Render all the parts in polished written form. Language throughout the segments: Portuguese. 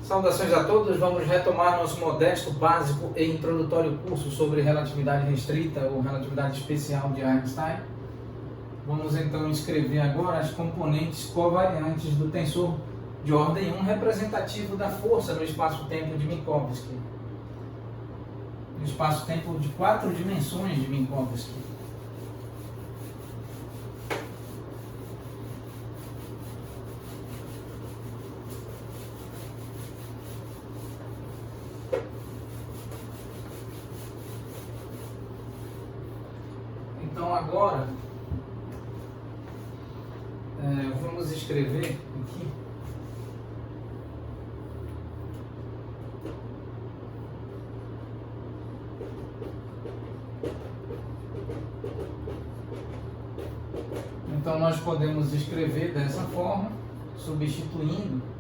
Saudações a todos, vamos retomar nosso modesto, básico e introdutório curso sobre relatividade restrita ou relatividade especial de Einstein. Vamos então escrever agora as componentes covariantes do tensor de ordem 1 representativo da força no espaço-tempo de Minkowski. No espaço-tempo de 4 dimensões de Minkowski. Então agora vamos escrever aqui então nós podemos escrever dessa forma, substituindo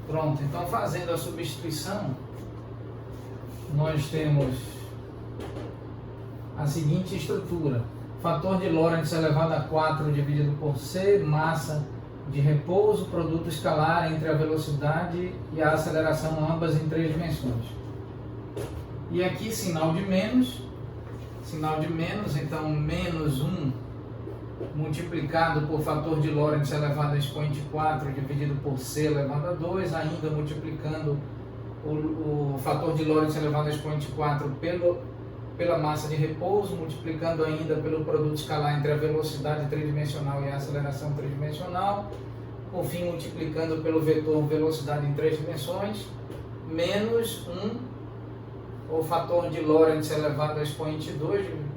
Pronto, então fazendo a substituição, nós temos a seguinte estrutura: fator de Lorentz elevado a 4 dividido por C, massa de repouso, produto escalar entre a velocidade e a aceleração, ambas em 3 dimensões. E aqui sinal de menos, então menos 1 multiplicado por fator de Lorentz elevado a expoente 4 dividido por C elevado a 2, ainda multiplicando o fator de Lorentz elevado a expoente 4 pela massa de repouso, multiplicando ainda pelo produto escalar entre a velocidade tridimensional e a aceleração tridimensional, por fim multiplicando pelo vetor velocidade em 3 dimensões, menos 1, o fator de Lorentz elevado a expoente 2,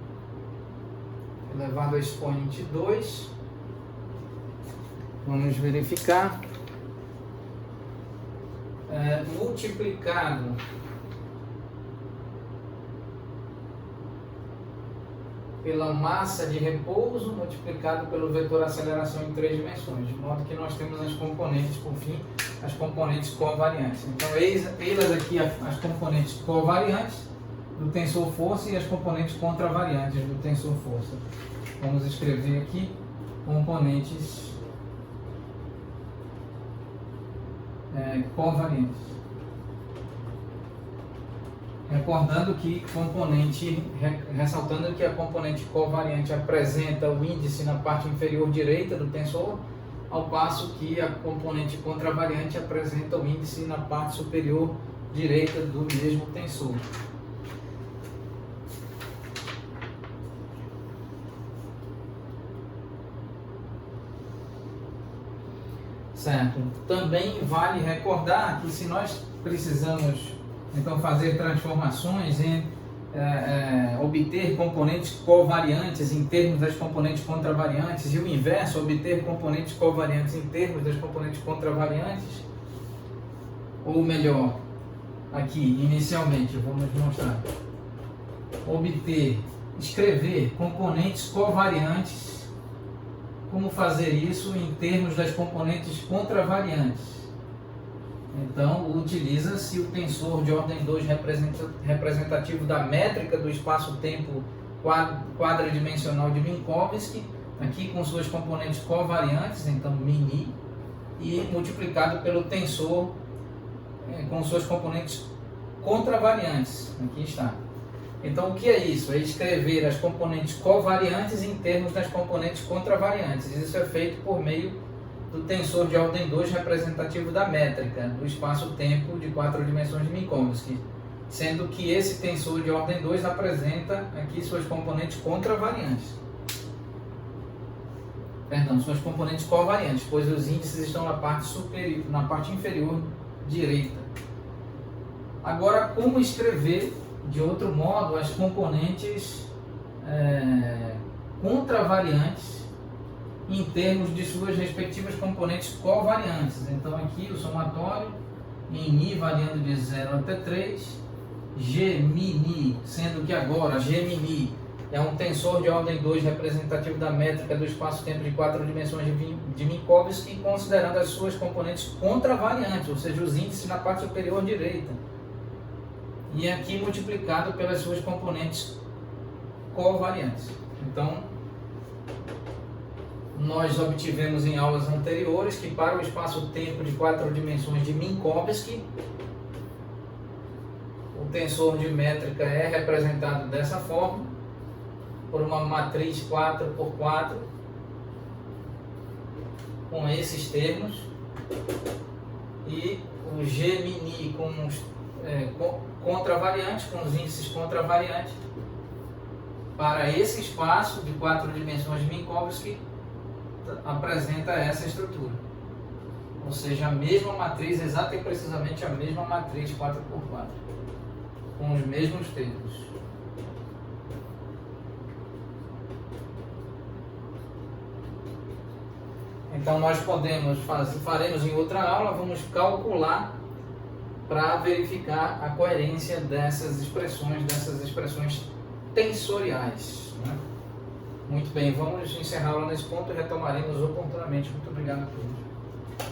elevado a expoente 2, vamos verificar, multiplicado pela massa de repouso, multiplicado pelo vetor aceleração em 3 dimensões, de modo que nós temos as componentes, por fim, as componentes covariantes. Então, eis aqui as componentes covariantes do tensor força e as componentes contravariantes do tensor força. Vamos escrever aqui componentes covariantes. Ressaltando que a componente covariante apresenta o índice na parte inferior direita do tensor, ao passo que a componente contravariante apresenta o índice na parte superior direita do mesmo tensor. Certo. Também vale recordar que se nós precisamos então fazer transformações em obter componentes covariantes em termos das componentes contravariantes e o inverso, obter componentes covariantes em termos das componentes contravariantes, ou melhor, aqui inicialmente vamos mostrar, escrever componentes covariantes. Como fazer isso em termos das componentes contravariantes? Então, utiliza-se o tensor de ordem 2 representativo da métrica do espaço-tempo quadridimensional de Minkowski, aqui com suas componentes covariantes, então μ, e multiplicado pelo tensor com suas componentes contravariantes, aqui está. Então, o que é isso? É escrever as componentes covariantes em termos das componentes contravariantes. Isso é feito por meio do tensor de ordem 2 representativo da métrica do espaço-tempo de 4 dimensões de Minkowski, sendo que esse tensor de ordem 2 apresenta aqui suas componentes contravariantes. Perdão, suas componentes covariantes, pois os índices estão na parte inferior direita. Agora, como escrever de outro modo as componentes contravariantes em termos de suas respectivas componentes covariantes? Então aqui o somatório em μ variando de 0 até 3, Gμ, sendo que agora Gμ é um tensor de ordem 2 representativo da métrica do espaço-tempo de 4 dimensões de Minkowski, considerando as suas componentes contravariantes, ou seja, os índices na parte superior direita. e aqui multiplicado pelas suas componentes covariantes. Então, nós obtivemos em aulas anteriores que para o espaço-tempo de 4 dimensões de Minkowski, o tensor de métrica é representado dessa forma, por uma matriz 4x4, com esses termos, e o G mini com os contravariantes, com os índices contravariantes, para esse espaço de 4 dimensões de Minkowski, apresenta essa estrutura. Ou seja, a mesma matriz, exata e precisamente a mesma matriz 4x4, com os mesmos termos. Então nós faremos em outra aula, vamos calcular para verificar a coerência dessas expressões tensoriais, né? Muito bem, vamos encerrar a aula nesse ponto e retomaremos oportunamente. Muito obrigado a todos.